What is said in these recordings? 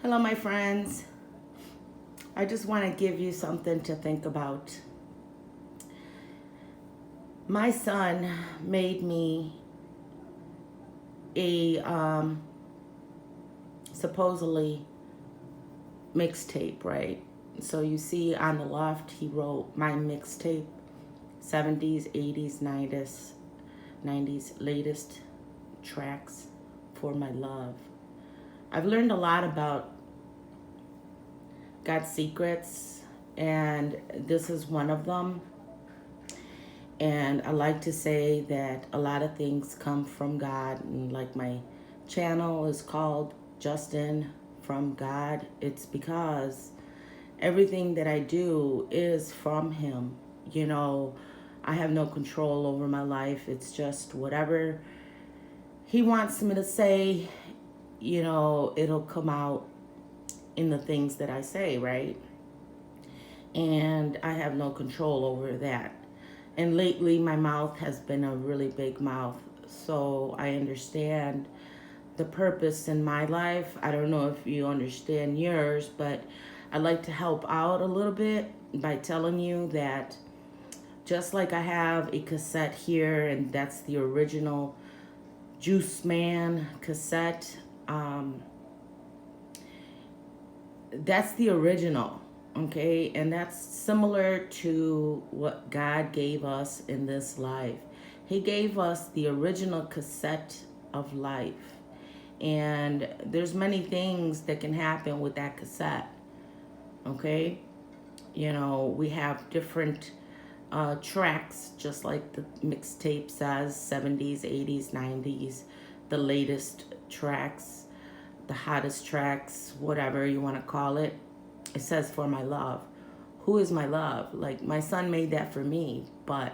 Hello, my friends. I just want to give you something to think about. My son made me a supposedly mixtape, right? So you see on the left, he wrote my mixtape, 70s, 80s, 90s latest tracks for my love. I've learned a lot about God's secrets, and this is one of them. And I like to say that a lot of things come from God. And like my channel is called Justin from God. It's because everything that I do is from Him. You know, I have no control over my life. It's just whatever He wants me to say, it'll come out in the things that I say, right? And I have no control over that. And lately, my mouth has been a really big mouth. So I understand the purpose in my life. I don't know if you understand yours, but I'd like to help out a little bit by telling you that just like I have a cassette here, and that's the original Juice Man cassette, that's the original. Okay, and that's similar to what God gave us in this life. He gave us the original cassette of life. And there's many things that can happen with that cassette. Okay? We have different tracks, just like the mixtape says, 70s, 80s, 90s, the latest tracks, the hottest tracks, whatever you want to call it. It says for my love. Who is my love? Like, my son made that for me, but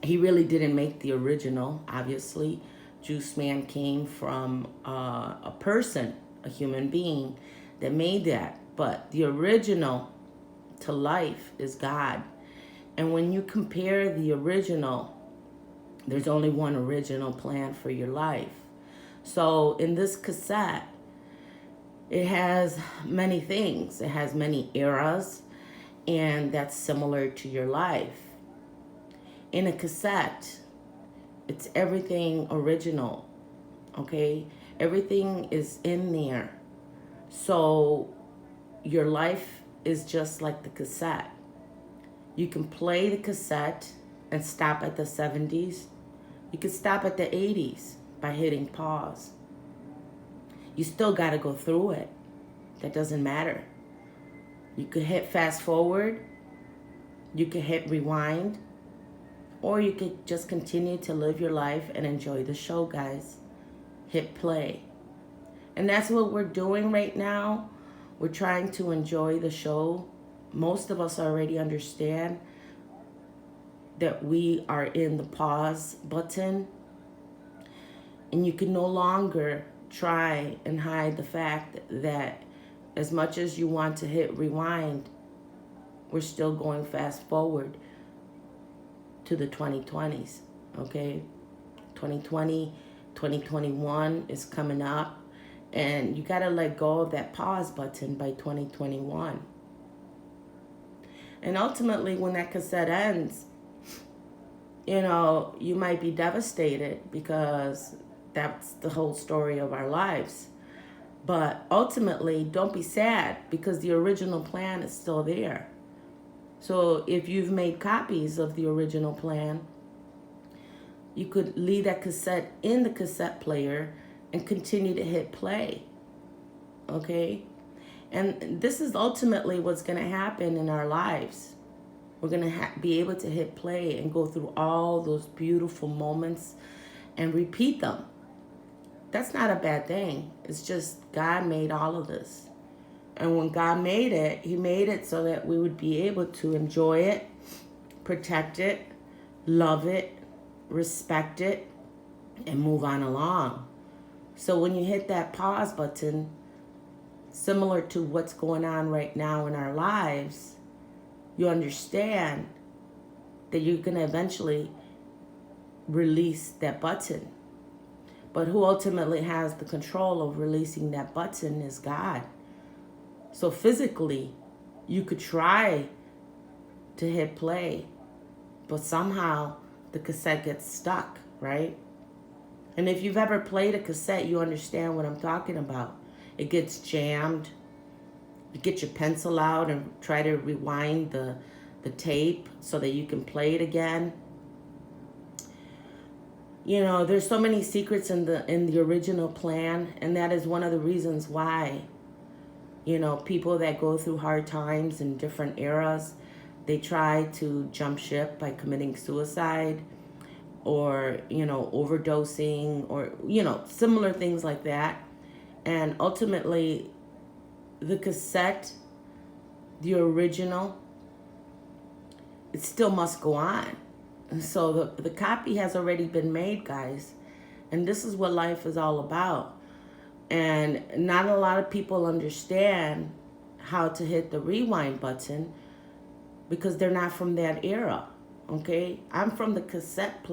he really didn't make the original, obviously. Juice Man came from a person, a human being that made that. But the original to life is God. And when you compare the original, there's only one original plan for your life. So in this cassette, it has many things. It has many eras, and that's similar to your life. In a cassette, it's everything original, okay? Everything is in there. So your life is just like the cassette. You can play the cassette and stop at the 70s. You can stop at the 80s by hitting pause. You still got to go through it. That doesn't matter. You could hit fast forward. You could hit rewind. Or you could just continue to live your life and enjoy the show, guys. Hit play. And that's what we're doing right now. We're trying to enjoy the show. Most of us already understand that we are in the pause button. And you can no longer try and hide the fact that as much as you want to hit rewind, we're still going fast forward to the 2020s, okay? 2020, 2021 is coming up, and you gotta let go of that pause button by 2021. And ultimately, when that cassette ends, you might be devastated because that's the whole story of our lives. But ultimately, don't be sad because the original plan is still there. So if you've made copies of the original plan, you could leave that cassette in the cassette player and continue to hit play. Okay? And this is ultimately what's going to happen in our lives. We're going to be able to hit play and go through all those beautiful moments and repeat them. That's not a bad thing. It's just God made all of this. And when God made it, He made it so that we would be able to enjoy it, protect it, love it, respect it, and move on along. So when you hit that pause button, similar to what's going on right now in our lives, you understand that you're going to eventually release that button. But who ultimately has the control of releasing that button is God. So physically, you could try to hit play, but somehow the cassette gets stuck, right? And if you've ever played a cassette, you understand what I'm talking about. It gets jammed. You get your pencil out and try to rewind the tape so that you can play it again. You know, there's so many secrets in the original plan, and that is one of the reasons why, you know, people that go through hard times in different eras, they try to jump ship by committing suicide or, you know, overdosing or, you know, similar things like that. And ultimately, the cassette, the original, it still must go on. And so the copy has already been made, guys. And this is what life is all about. And not a lot of people understand how to hit the rewind button because they're not from that era. Okay? I'm from the cassette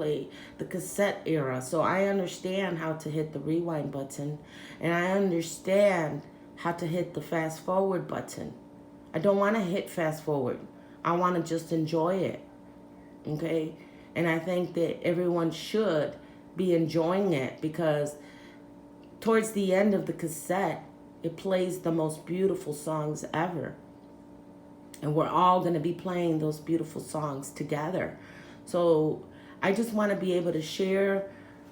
era. So I understand how to hit the rewind button. And I understand how to hit the fast forward button. I don't want to hit fast forward. I want to just enjoy it. Okay? And I think that everyone should be enjoying it because towards the end of the cassette, it plays the most beautiful songs ever. And we're all going to be playing those beautiful songs together. So I just want to be able to share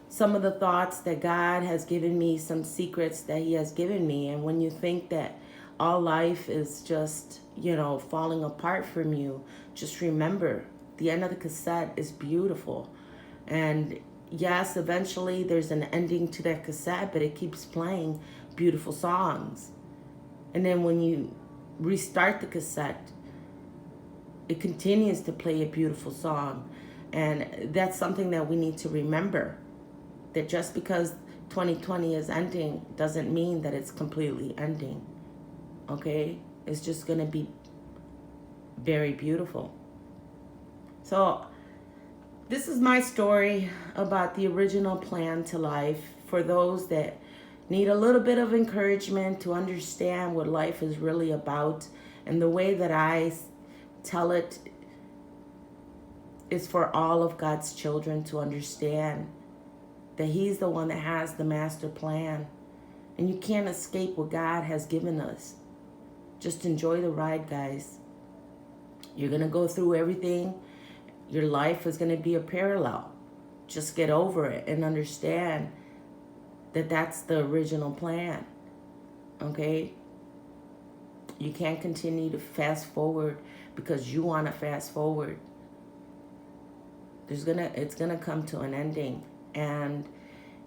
some of the thoughts that God has given me, some secrets that He has given me. And when you think that all life is just, you know, falling apart from you, just remember the end of the cassette is beautiful. And yes, eventually there's an ending to that cassette, but it keeps playing beautiful songs. And then when you restart the cassette, it continues to play a beautiful song. And that's something that we need to remember, that just because 2020 is ending doesn't mean that it's completely ending. Okay? It's just going to be very beautiful. So this is my story about the original plan to life for those that need a little bit of encouragement to understand what life is really about. And the way that I tell it is for all of God's children to understand that He's the one that has the master plan. And you can't escape what God has given us. Just enjoy the ride, guys. You're going to go through everything. Your life is going to be a parallel. Just get over it and understand that that's the original plan. Okay? You can't continue to fast forward because you want to fast forward. It's gonna come to an ending. And,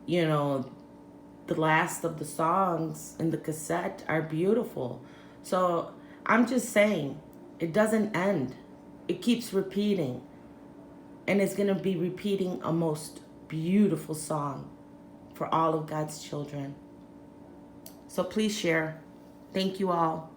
you know, the last of the songs in the cassette are beautiful. So I'm just saying, it doesn't end. It keeps repeating. And it's going to be repeating a most beautiful song for all of God's children. So please share. Thank you all.